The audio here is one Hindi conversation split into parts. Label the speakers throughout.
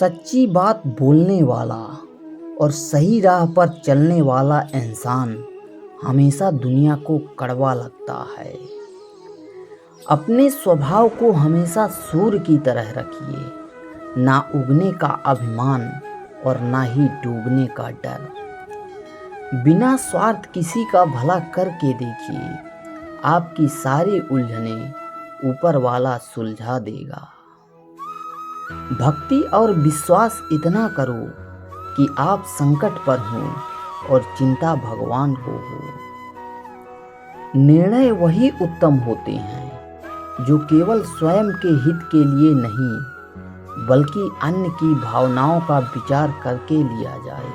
Speaker 1: सच्ची बात बोलने वाला और सही राह पर चलने वाला इंसान हमेशा दुनिया को कड़वा लगता है। अपने स्वभाव को हमेशा सूर्य की तरह रखिए, ना उगने का अभिमान और ना ही डूबने का डर। बिना स्वार्थ किसी का भला करके देखिए, आपकी सारी उलझनें ऊपर वाला सुलझा देगा। भक्ति और विश्वास इतना करो कि आप संकट पर हो और चिंता भगवान को हो। निर्णय वही उत्तम होते हैं जो केवल स्वयं के हित के लिए नहीं बल्कि अन्य की भावनाओं का विचार करके लिया जाए।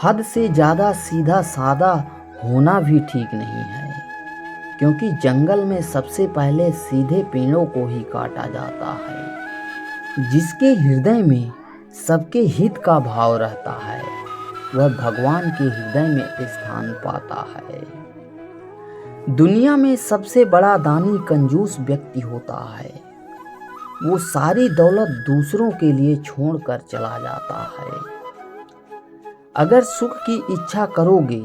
Speaker 1: हद से ज्यादा सीधा साधा होना भी ठीक नहीं है, क्योंकि जंगल में सबसे पहले सीधे पेड़ों को ही काटा जाता है। जिसके हृदय में सबके हित का भाव रहता है वह भगवान के हृदय में स्थान पाता है। दुनिया में सबसे बड़ा दानी कंजूस व्यक्ति होता है। वो सारी दौलत दूसरों के लिए छोड़कर चला जाता है। अगर सुख की इच्छा करोगे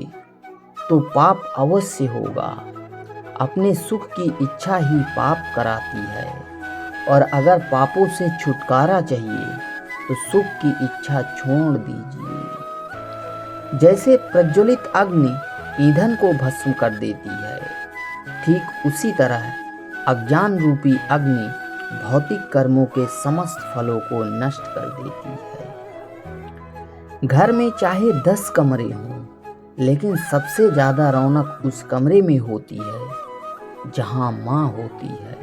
Speaker 1: तो पाप अवश्य होगा। अपने सुख की इच्छा ही पाप कराती है, और अगर पापों से छुटकारा चाहिए तो सुख की इच्छा छोड़ दीजिए। जैसे प्रज्वलित अग्नि ईंधन को भस्म कर देती है, ठीक उसी तरह अज्ञान रूपी अग्नि भौतिक कर्मों के समस्त फलों को नष्ट कर देती है। घर में चाहे 10 कमरे हों, लेकिन सबसे ज्यादा रौनक उस कमरे में होती है जहां माँ होती है।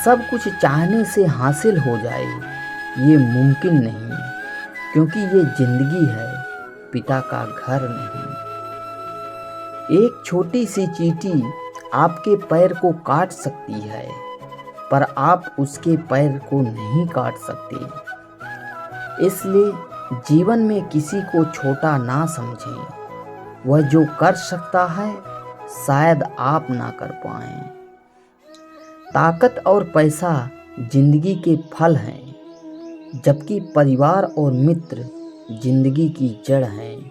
Speaker 1: सब कुछ चाहने से हासिल हो जाए ये मुमकिन नहीं, क्योंकि ये जिंदगी है, पिता का घर नहीं। एक छोटी सी चींटी आपके पैर को काट सकती है, पर आप उसके पैर को नहीं काट सकते। इसलिए जीवन में किसी को छोटा ना समझें। वह जो कर सकता है शायद आप ना कर पाएं। ताकत और पैसा जिंदगी के फल हैं, जबकि परिवार और मित्र जिंदगी की जड़ हैं।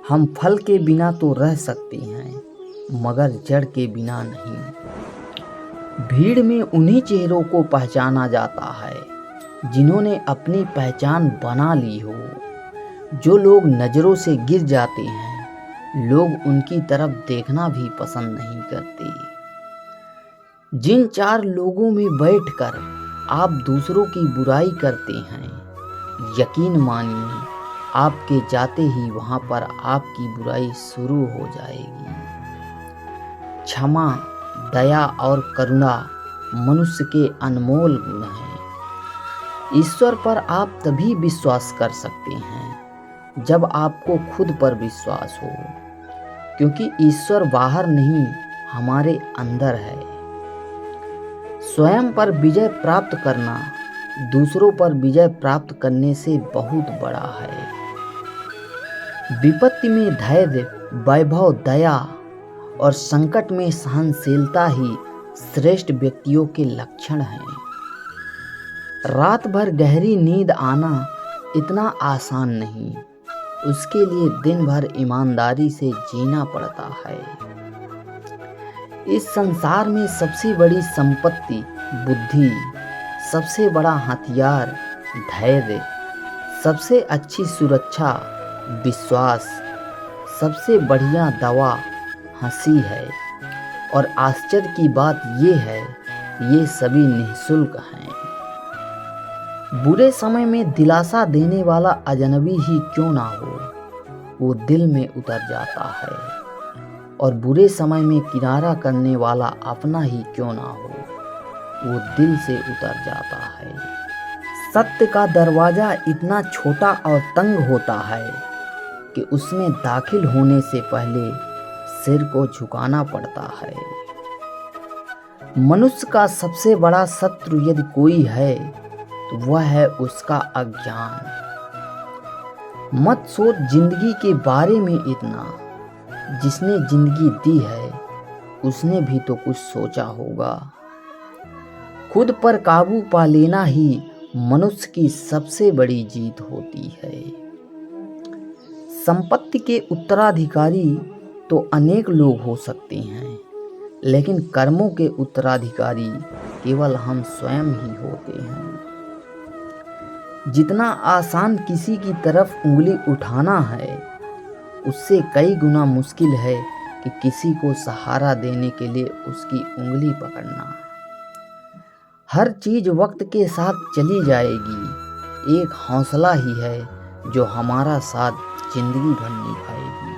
Speaker 1: हम फल के बिना तो रह सकते हैं, मगर जड़ के बिना नहीं। भीड़ में उन्हीं चेहरों को पहचाना जाता है जिन्होंने अपनी पहचान बना ली हो। जो लोग नजरों से गिर जाते हैं, लोग उनकी तरफ देखना भी पसंद नहीं करते। जिन 4 लोगों में बैठकर आप दूसरों की बुराई करते हैं, यकीन मानिए आपके जाते ही वहां पर आपकी बुराई शुरू हो जाएगी। क्षमा, दया और करुणा मनुष्य के अनमोल गुण हैं। ईश्वर पर आप तभी विश्वास कर सकते हैं जब आपको खुद पर विश्वास हो, क्योंकि ईश्वर बाहर नहीं हमारे अंदर है। स्वयं पर विजय प्राप्त करना दूसरों पर विजय प्राप्त करने से बहुत बड़ा है। विपत्ति में धैर्य, वैभव, दया और संकट में सहनशीलता ही श्रेष्ठ व्यक्तियों के लक्षण हैं। रात भर गहरी नींद आना इतना आसान नहीं, उसके लिए दिन भर ईमानदारी से जीना पड़ता है। इस संसार में सबसे बड़ी संपत्ति बुद्धि, सबसे बड़ा हथियार धैर्य, सबसे अच्छी सुरक्षा विश्वास, सबसे बढ़िया दवा हंसी है। और आश्चर्य की बात ये है, ये सभी निःशुल्क हैं। बुरे समय में दिलासा देने वाला अजनबी ही क्यों ना हो, वो दिल में उतर जाता है, और बुरे समय में किनारा करने वाला अपना ही क्यों ना हो, वो दिल से उतर जाता है। सत्य का दरवाजा इतना छोटा और तंग होता है कि उसमें दाखिल होने से पहले सिर को झुकाना पड़ता है। मनुष्य का सबसे बड़ा शत्रु यदि कोई है तो वह है उसका अज्ञान। मत सोच जिंदगी के बारे में इतना, जिसने जिंदगी दी है उसने भी तो कुछ सोचा होगा। खुद पर काबू पा लेना ही मनुष्य की सबसे बड़ी जीत होती है। संपत्ति के उत्तराधिकारी तो अनेक लोग हो सकते हैं, लेकिन कर्मों के उत्तराधिकारी केवल हम स्वयं ही होते हैं। जितना आसान किसी की तरफ उंगली उठाना है, उससे कई गुना मुश्किल है कि किसी को सहारा देने के लिए उसकी उंगली पकड़ना। हर चीज वक्त के साथ चली जाएगी, एक हौसला ही है जो हमारा साथ जिंदगी भर निभाएगी।